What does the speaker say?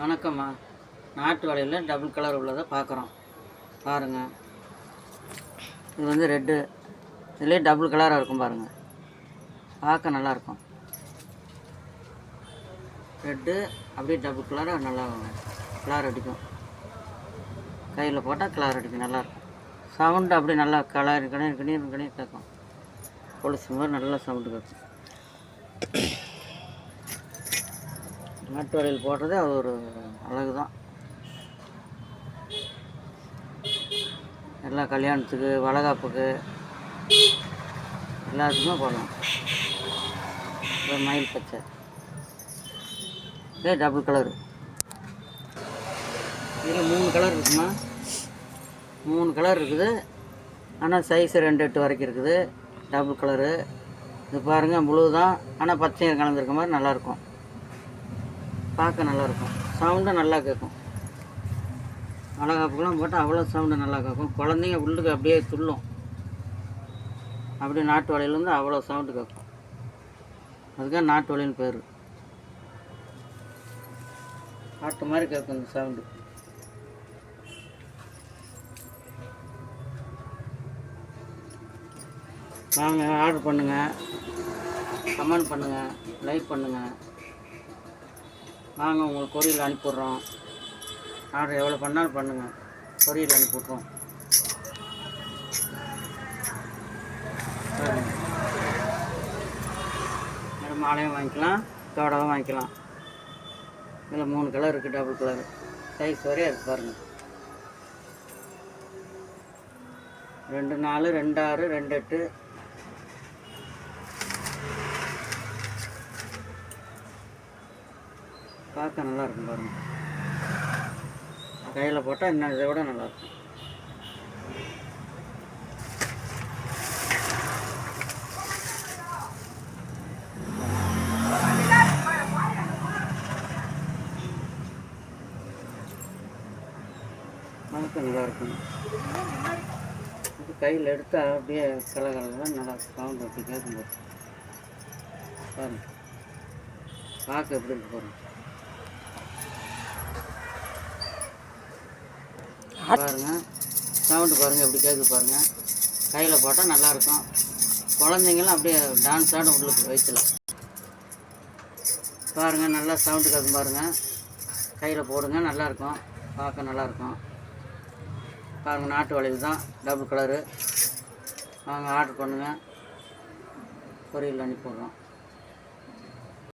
வணக்கம்மா. நாட்டு வளையலில் double colour உள்ளதை பார்க்குறோம். பாருங்கள், இது வந்து ரெட்டு, இதுலேயே டபுள் கலராக இருக்கும் பாருங்கள், பார்க்க நல்லாயிருக்கும். ரெட்டு அப்படியே டபுள் கலராக நல்லா கலர் அடிக்கும். கையில் போட்டால் கலர் அடிக்கும், நல்லாயிருக்கும். சவுண்டு அப்படி நல்லா கலர் கணி கேட்கும். கொலுசு மாதிரி நல்லா சவுண்டு கேட்கும். நாட்டு வளையல் போடுறது அது ஒரு அழகு தான். எல்லா கல்யாணத்துக்கு, வளகாப்புக்கு, எல்லாத்துக்குமே போடலாம். மயில் பச்சை, இதே டபுள் கலரு. இதில் 3 கலர் இருக்குமா, 3 கலர் இருக்குது. ஆனால் சைஸு 2/8 வரைக்கும் இருக்குது. Double colour. இது பாருங்கள், ப்ளூ தான், ஆனால் பச்சையும் கலந்துருக்க மாதிரி நல்லாயிருக்கும். பார்க்க நல்லாயிருக்கும். சவுண்டும் நல்லா கேட்கும். வளகாப்புக்கெல்லாம் போட்டால் அவ்வளோ சவுண்டு நல்லா கேட்கும். குழந்தைங்க உள்ளுக்கு அப்படியே துள்ளும். அப்படியே நாட்டு வளையல் அவ்வளோ சவுண்டு கேட்கும். அதுக்காக நாட்டு வளையல்னு பேர். பாட்டு மாதிரி கேட்கும் இந்த சவுண்டு. வாங்க, ஆர்டர் பண்ணுங்கள், கமெண்ட் பண்ணுங்கள், லைக் பண்ணுங்கள். வாங்க, உங்களுக்கு கொரியரில் அனுப்பிவிட்றோம். ஆர்டர் எவ்வளோ பண்ணாலும் பண்ணுங்கள், கொரியரில் அனுப்பிவிட்றோம். வேறு மாலையும் வாங்கிக்கலாம், தோடாவும் வாங்கிக்கலாம். இதில் 3 கலர் இருக்குது, டபுள் கலர். சைஸ் வரையும் இருக்குது பாருங்கள். 2/4, 2/6, 2/8. பார்க்க நல்லாயிருக்கும் பாருங்கள். கையில் போட்டால் இன்னும் இதை விட நல்லாயிருக்கும். பார்க்க நல்லாயிருக்கும். இது கையில் எடுத்தால் அப்படியே கலகலதான் நல்லா சவுண்ட் அப்படி கேட்கும்போது பாருங்கள். பார்க்க எப்படி இருக்கு பாருங்கள். பாருங்கள், சவுண்டு பாருங்கள் எப்படி கேட்குது பாருங்கள். கையில் போட்டால் நல்லாயிருக்கும். குழந்தைங்களாம் அப்படியே டான்ஸ் ஆடும் உள்ளுக்கு வயிற்றுல. பாருங்கள், நல்லா சவுண்டு கேட்கும் பாருங்கள். கையில் போடுங்க, நல்லாயிருக்கும். பார்க்க நல்லாயிருக்கும். பாருங்கள், நாட்டு வளையல் தான், டபுள் கலரு. வாங்க, ஆர்டர் பண்ணுங்கள், கொரியரில் அனுப்பிவிட்றோம்.